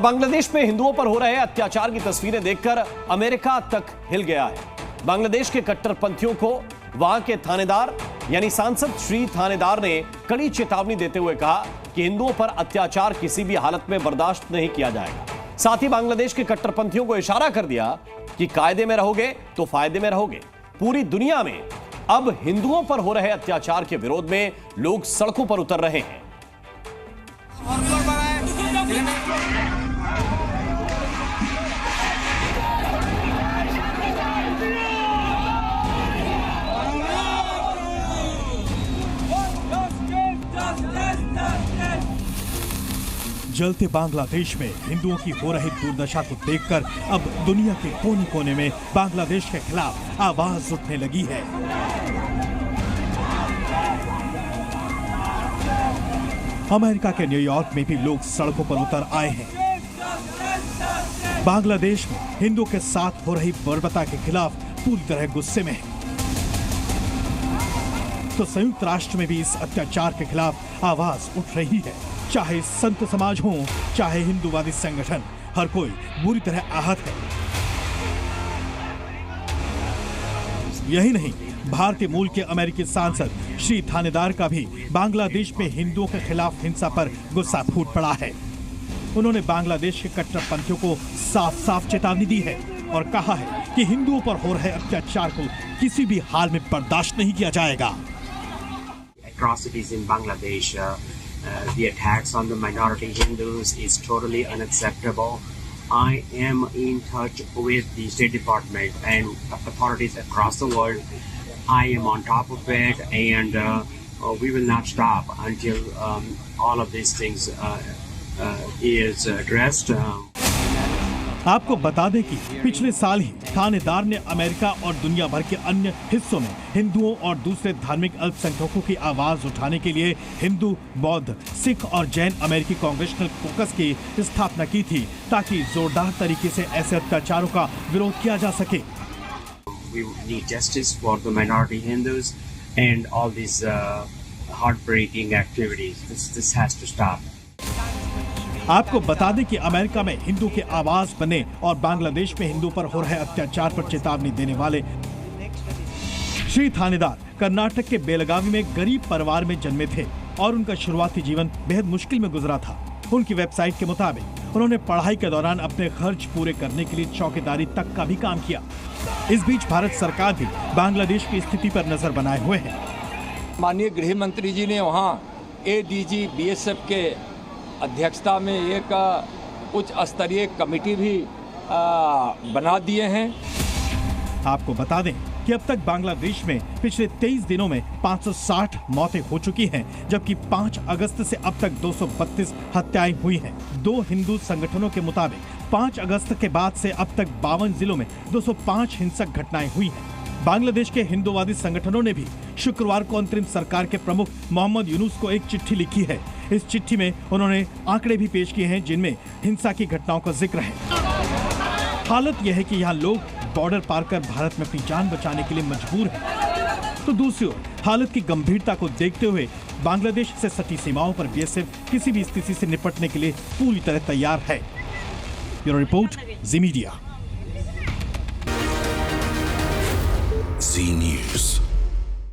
बांग्लादेश में हिंदुओं पर हो रहे अत्याचार की तस्वीरें देखकर अमेरिका तक हिल गया है। बांग्लादेश के कट्टरपंथियों को वहां के थानेदार यानी सांसद श्री थानेदार ने कड़ी चेतावनी देते हुए कहा कि हिंदुओं पर अत्याचार किसी भी हालत में बर्दाश्त नहीं किया जाएगा। साथ ही बांग्लादेश के कट्टरपंथियों को इशारा कर दिया कि कायदे में रहोगे तो फायदे में रहोगे। पूरी दुनिया में अब हिंदुओं पर हो रहे अत्याचार के विरोध में लोग सड़कों पर उतर रहे हैं। जलते बांग्लादेश में हिंदुओं की हो रही दुर्दशा को देखकर अब दुनिया के कोने कोने में बांग्लादेश के खिलाफ आवाज उठने लगी है। अमेरिका के न्यूयॉर्क में भी लोग सड़कों पर उतर आए हैं। बांग्लादेश में हिंदुओं के साथ हो रही बर्बरता के खिलाफ पूरी तरह गुस्से में है। तो संयुक्त राष्ट्र में भी इस अत्याचार के खिलाफ आवाज उठ रही है। चाहे संत समाज हो, चाहे हिंदूवादी संगठन, हर कोई बुरी तरह आहत है। यही नहीं, भारतीय मूल के अमेरिकी सांसद श्री थानेदार का भी बांग्लादेश में हिंदुओं के खिलाफ हिंसा पर गुस्सा फूट पड़ा है। उन्होंने बांग्लादेश के कट्टरपंथियों को साफ साफ चेतावनी दी है और कहा है कि हिंदुओं पर हो रहे अत्याचार को किसी भी हाल में बर्दाश्त नहीं किया जाएगा। Atrocities in Bangladesh, the attacks on the minority Hindus is totally unacceptable. I am in touch with the State Department and authorities across the world. I am on top of it, and we will not stop until all of these things is addressed. आपको बता दें कि पिछले साल ही थानेदार ने America और दुनिया भर के अन्य हिस्सों में हिंदुओं और दूसरे धार्मिक अल्पसंख्यकों की आवाज उठाने के लिए हिंदू, बौद्ध, सिख और जैन अमेरिकी कांग्रेशनल कोकस की स्थापना की थी, ताकि जोरदार तरीके से ऐसे अत्याचारों का विरोध किया जा सके। We need justice for the minority Hindus and all these heartbreaking activities. This has to stop. आपको बता दें कि अमेरिका में हिंदू के आवाज बने और बांग्लादेश में हिंदू पर हो रहे अत्याचार पर चेतावनी देने वाले श्री थानेदार कर्नाटक के बेलगावी में गरीब परिवार में जन्मे थे और उनका शुरुआती जीवन बेहद मुश्किल में गुजरा था। उनकी वेबसाइट के मुताबिक उन्होंने पढ़ाई के दौरान अपने खर्च पूरे करने के लिए चौकीदारी तक का भी काम किया। इस बीच भारत सरकार भी बांग्लादेश की स्थिति पर नजर बनाए हुए है। माननीय गृह मंत्री जी ने वहाँ ADG BSF के अध्यक्षता में एक उच्च स्तरीय कमेटी भी बना दिए हैं। आपको बता दें कि अब तक बांग्लादेश में पिछले 23 दिनों में 560 मौतें हो चुकी हैं, जबकि 5 अगस्त से अब तक 232 हत्याएं हुई हैं। 2 हिंदू संगठनों के मुताबिक 5 अगस्त के बाद से अब तक 52 जिलों में 205 हिंसक घटनाएं हुई हैं। बांग्लादेश के हिंदूवादी संगठनों ने भी शुक्रवार को अंतरिम सरकार के प्रमुख मोहम्मद यूनुस को एक चिट्ठी लिखी है। इस चिट्ठी में उन्होंने आंकड़े भी पेश किए हैं जिनमें हिंसा की घटनाओं का जिक्र है। हालत यह है कि यहाँ लोग बॉर्डर पार कर भारत में अपनी जान बचाने के लिए मजबूर हैं। तो दूसरी ओर हालत की गंभीरता को देखते हुए बांग्लादेश से सटी सीमाओं पर BSF किसी भी स्थिति से निपटने के लिए पूरी तरह तैयार है। ब्यूरो रिपोर्ट, जी मीडिया। Z News।